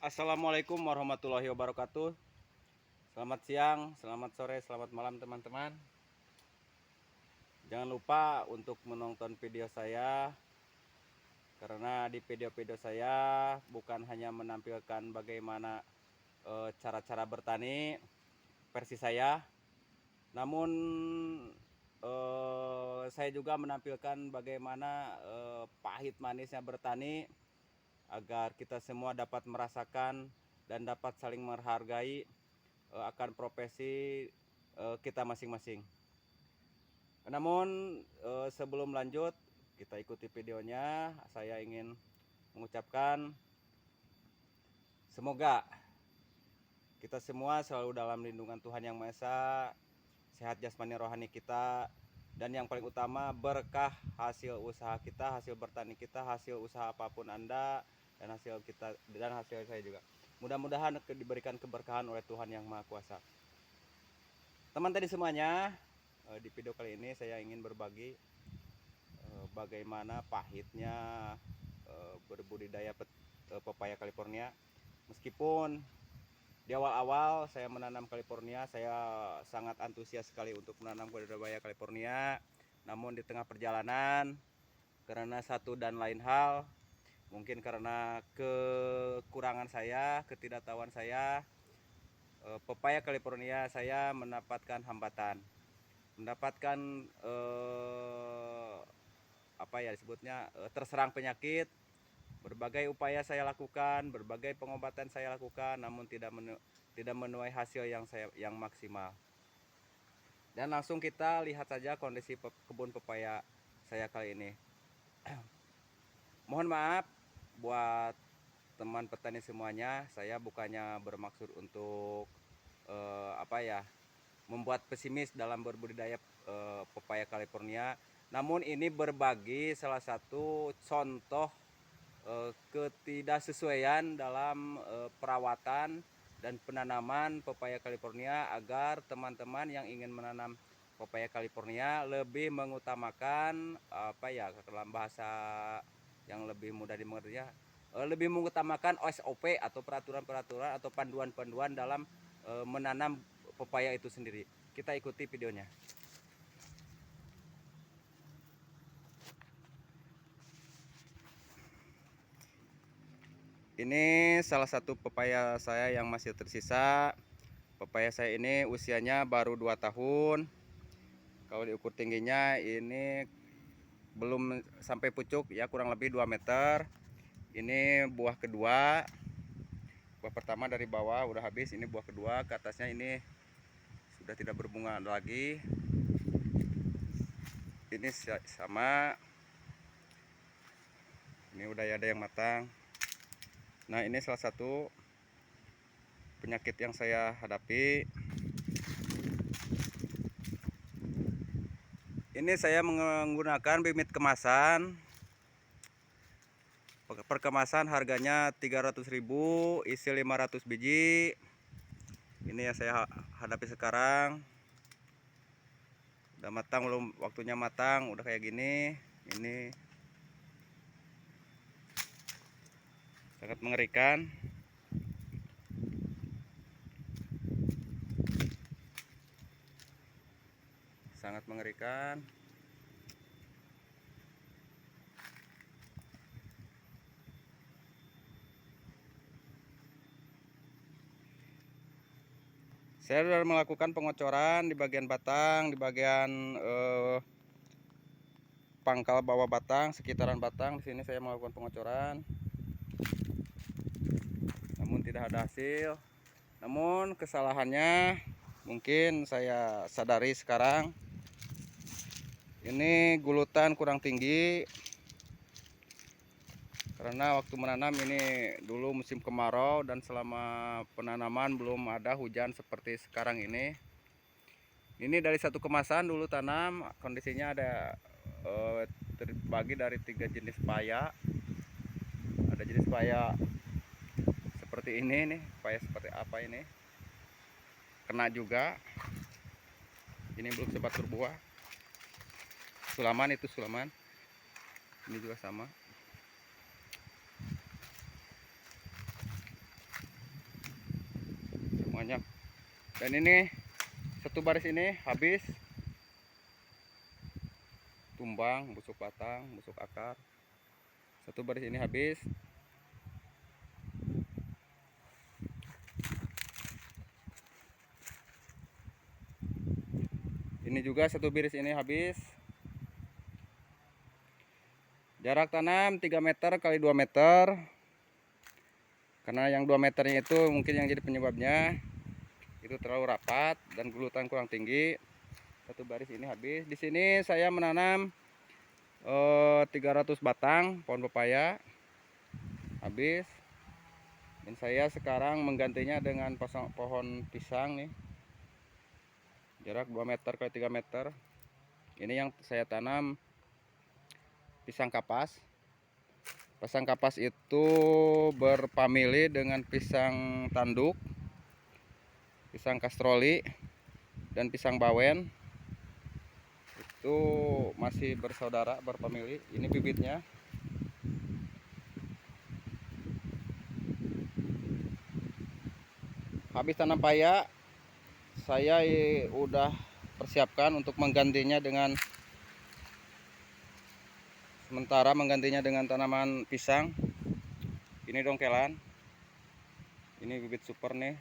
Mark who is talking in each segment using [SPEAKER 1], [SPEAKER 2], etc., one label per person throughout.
[SPEAKER 1] Assalamualaikum warahmatullahi wabarakatuh. Selamat siang, selamat sore, selamat malam teman-teman. Jangan lupa untuk menonton video saya, karena di video-video saya bukan hanya menampilkan bagaimana cara-cara bertani versi saya, namun saya juga menampilkan bagaimana pahit manisnya bertani, agar kita semua dapat merasakan dan dapat saling menghargai akan profesi kita masing-masing. Namun sebelum lanjut kita ikuti videonya, saya ingin mengucapkan semoga kita semua selalu dalam lindungan Tuhan Yang Maha Esa, sehat jasmani rohani kita, dan yang paling utama berkah hasil usaha kita, hasil bertani kita, hasil usaha apapun Anda, dan hasil kita dan hasil saya juga. Mudah-mudahan diberikan keberkahan oleh Tuhan Yang Maha Kuasa. Teman tadi semuanya, di video kali ini saya ingin berbagi bagaimana pahitnya berbudidaya pepaya California. Meskipun di awal-awal saya menanam California, saya sangat antusias sekali untuk menanam pepaya California. Namun di tengah perjalanan, karena satu dan lain hal, mungkin karena kekurangan saya, ketidaktahuan saya, pepaya California saya mendapatkan hambatan, mendapatkan apa ya disebutnya, terserang penyakit. Berbagai upaya saya lakukan, berbagai pengobatan saya lakukan, namun tidak menuai hasil yang maksimal. Dan langsung kita lihat saja kondisi kebun pepaya saya kali ini. Mohon maaf buat teman petani semuanya, saya bukannya bermaksud untuk apa ya, membuat pesimis dalam berbudidaya pepaya California. Namun ini berbagi salah satu contoh ketidaksesuaian dalam perawatan dan penanaman pepaya California, agar teman-teman yang ingin menanam pepaya California lebih mengutamakan apa ya, dalam bahasa yang lebih mudah dimengerti ya, lebih mengutamakan SOP atau peraturan-peraturan atau panduan-panduan dalam menanam pepaya itu sendiri. Kita ikuti videonya. Ini salah satu pepaya saya yang masih tersisa. Pepaya saya ini usianya baru 2 tahun. Kalau diukur tingginya ini belum sampai pucuk ya, kurang lebih 2 meter. Ini buah kedua. Buah pertama dari bawah udah habis, ini buah kedua. Ke atasnya ini sudah tidak berbunga lagi. Ini sama. Ini udah ada yang matang. Nah, ini salah satu penyakit yang saya hadapi. Ini saya menggunakan bibit kemasan. Per kemasan harganya 300.000, isi 500 biji. Ini yang saya hadapi sekarang. Udah matang belum? Waktunya matang, udah kayak gini. Ini sangat mengerikan. Sangat mengerikan. Saya sudah melakukan pengocoran di bagian batang, di bagian pangkal bawah batang, sekitaran batang. Di sini saya melakukan pengocoran, namun tidak ada hasil. Namun kesalahannya mungkin saya sadari sekarang, ini gulutan kurang tinggi. Karena waktu menanam ini dulu musim kemarau, dan selama penanaman belum ada hujan seperti sekarang ini. Ini dari satu kemasan dulu tanam, kondisinya ada terbagi dari 3 jenis paya. Ada jenis paya seperti ini nih, paya seperti apa ini? Kena juga. Ini belum sempat berbuah. Sulaman, itu sulaman. Ini juga sama. Dan ini satu baris ini habis tumbang, busuk batang, busuk akar. Satu baris ini habis. Ini juga satu baris ini habis. Jarak tanam 3 meter kali 2 meter. Karena yang 2 meternya itu mungkin yang jadi penyebabnya itu terlalu rapat dan gulutan kurang tinggi. Satu baris ini habis. Di sini saya menanam 300 batang pohon pepaya habis. Dan saya sekarang menggantinya dengan pohon pisang nih. Jarak 2 meter kali 3 meter. Ini yang saya tanam pisang kapas. Pisang kapas itu berfamili dengan pisang tanduk, pisang kastroli, dan pisang bawen. Itu masih bersaudara, berfamili. Ini bibitnya. Habis tanam paya, saya udah persiapkan untuk menggantinya dengan tanaman pisang. Ini dongkelan. Ini bibit super nih.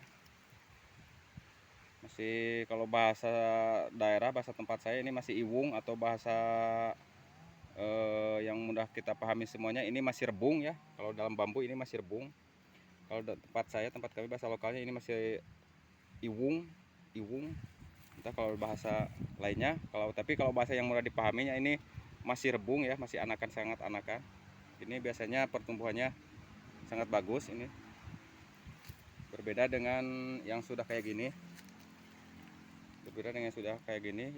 [SPEAKER 1] Masih kalau bahasa daerah, bahasa tempat saya ini masih iwung, atau bahasa yang mudah kita pahami semuanya ini masih rebung ya. Kalau dalam bambu ini masih rebung. Kalau tempat kami bahasa lokalnya ini masih iwung. Entah kalau bahasa lainnya. Tapi kalau bahasa yang mudah dipahaminya ini masih rebung ya, masih anakan, sangat anakan. Ini biasanya pertumbuhannya sangat bagus ini. Berbeda dengan yang sudah kayak gini.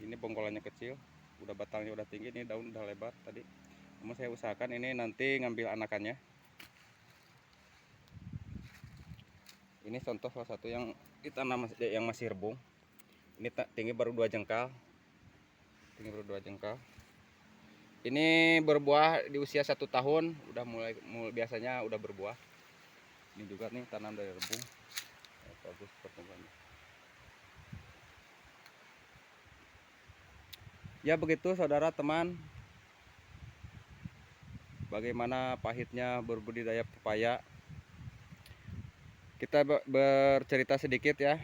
[SPEAKER 1] Ini bongkolannya kecil, udah batangnya udah tinggi, ini daun udah lebar tadi. Namun saya usahakan ini nanti ngambil anakannya. Ini contoh salah satu yang ditanam yang masih rebung. Ini tinggi baru 2 jengkal. Ini berbuah di usia 1 tahun, udah mulai biasanya udah berbuah. Ini juga nih tanam dari rebung. Bagus pertumbuhannya. Ya begitu saudara teman, bagaimana pahitnya berbudidaya pepaya. Kita bercerita sedikit ya.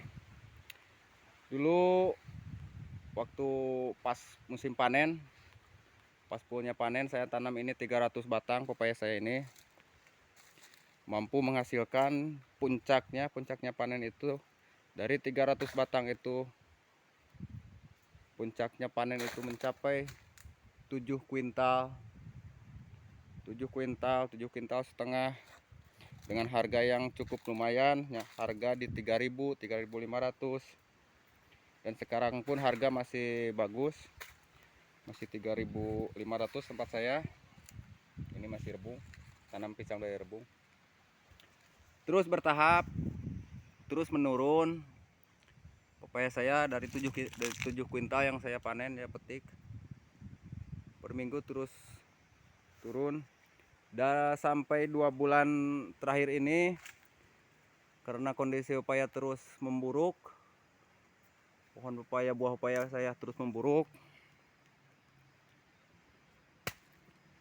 [SPEAKER 1] Dulu waktu pas musim panen, pas punya panen, saya tanam ini 300 batang pepaya saya ini. Mampu menghasilkan puncaknya panen itu dari 300 batang itu. Puncaknya panen itu mencapai 7 kuintal setengah, dengan harga yang cukup lumayan ya, harga di 3.000, 3.500. Dan sekarang pun harga masih bagus, masih 3.500 tempat saya. Ini masih rebung, tanam pisang dari rebung. Terus bertahap, terus menurun. Pepaya saya dari 7 kuintal yang saya panen ya, petik per minggu terus turun. Dan sampai 2 bulan terakhir ini, karena kondisi pepaya terus memburuk, buah pepaya saya terus memburuk.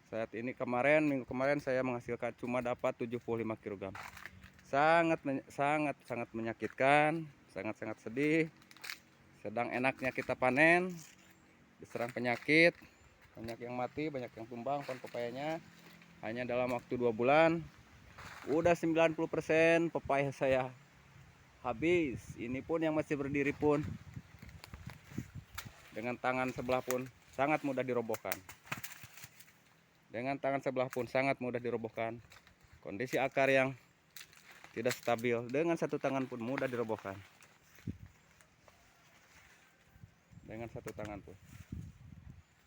[SPEAKER 1] Saat ini minggu kemarin saya menghasilkan cuma dapat 75 kg. Sangat menyakitkan, sangat sedih. Sedang enaknya kita panen, diserang penyakit, banyak yang mati, banyak yang tumbang pohon pepayanya. Hanya dalam waktu 2 bulan udah 90% pepaya saya habis. Ini pun yang masih berdiri pun dengan tangan sebelah pun sangat mudah dirobohkan. Kondisi akar yang tidak stabil dengan satu tangan pun mudah dirobohkan.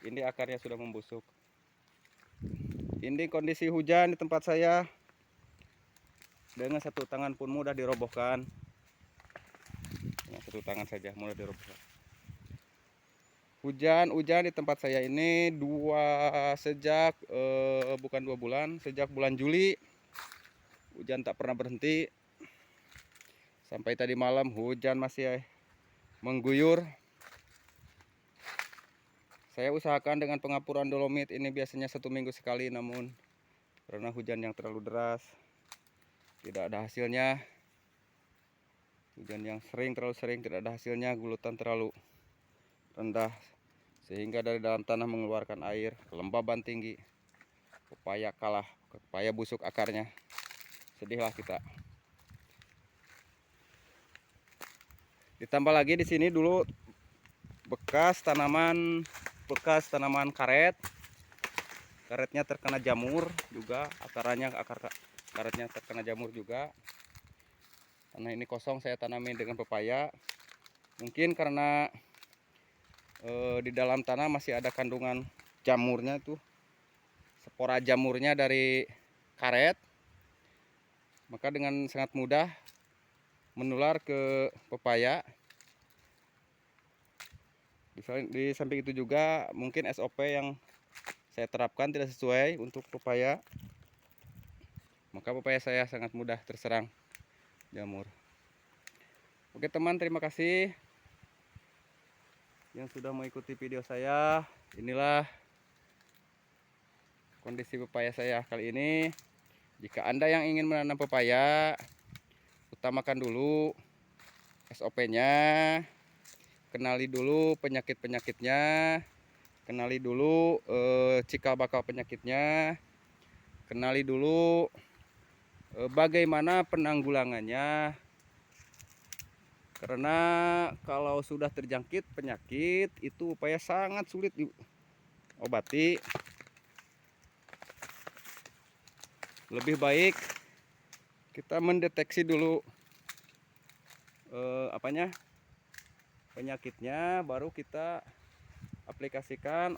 [SPEAKER 1] Ini akarnya sudah membusuk. Ini kondisi hujan di tempat saya, dengan satu tangan pun mudah dirobohkan. Dengan satu tangan saja mudah dirobohkan. Hujan di tempat saya ini sejak bukan 2 bulan, sejak bulan Juli. Hujan tak pernah berhenti. Sampai tadi malam hujan masih mengguyur. Saya usahakan dengan pengapuran dolomit ini biasanya 1 minggu sekali, namun karena hujan yang terlalu deras tidak ada hasilnya. Hujan yang terlalu sering tidak ada hasilnya, gulutan terlalu rendah sehingga dari dalam tanah mengeluarkan air, kelembaban tinggi. Pepaya kalah, pepaya busuk akarnya. Sedihlah kita. Ditambah lagi di sini dulu bekas tanaman karet. Karetnya terkena jamur juga, akar karetnya terkena jamur juga. Tanah ini kosong, saya tanami dengan pepaya. Mungkin karena di dalam tanah masih ada kandungan jamurnya tuh, spora jamurnya dari karet, maka dengan sangat mudah menular ke pepaya. Di samping itu juga mungkin SOP yang saya terapkan tidak sesuai untuk pepaya, maka pepaya saya sangat mudah terserang jamur. Oke teman, terima kasih yang sudah mengikuti video saya. Inilah kondisi pepaya saya kali ini. Jika Anda yang ingin menanam pepaya, utamakan dulu SOP-nya, kenali dulu penyakit-penyakitnya, kenali dulu cikal bakal penyakitnya, kenali dulu bagaimana penanggulangannya. Karena kalau sudah terjangkit penyakit itu upaya sangat sulit diobati. Lebih baik kita mendeteksi dulu penyakitnya, baru kita aplikasikan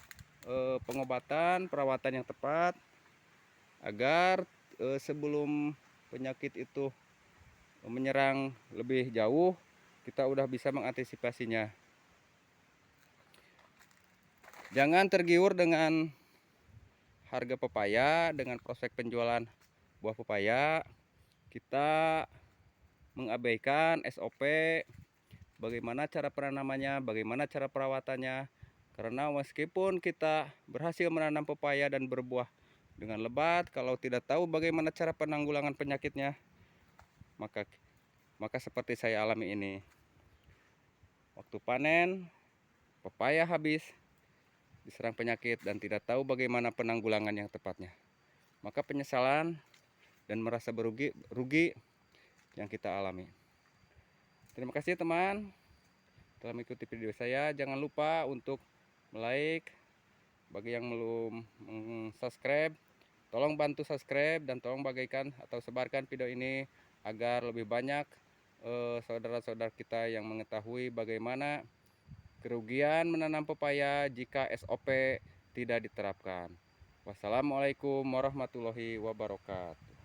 [SPEAKER 1] pengobatan, perawatan yang tepat agar sebelum penyakit itu menyerang lebih jauh, kita udah bisa mengantisipasinya. Jangan tergiur dengan harga pepaya, dengan prospek penjualan buah pepaya. Kita mengabaikan SOP, bagaimana cara penanamannya, bagaimana cara perawatannya. Karena meskipun kita berhasil menanam pepaya dan berbuah dengan lebat, kalau tidak tahu bagaimana cara penanggulangan penyakitnya, maka seperti saya alami ini. Waktu panen, pepaya habis diserang penyakit dan tidak tahu bagaimana penanggulangan yang tepatnya. Maka penyesalan dan merasa rugi yang kita alami. Terima kasih teman telah mengikuti video saya. Jangan lupa untuk like. Bagi yang belum subscribe, tolong bantu subscribe dan tolong bagikan atau sebarkan video ini agar lebih banyak saudara-saudara kita yang mengetahui bagaimana kerugian menanam pepaya jika SOP tidak diterapkan. Wassalamualaikum warahmatullahi wabarakatuh.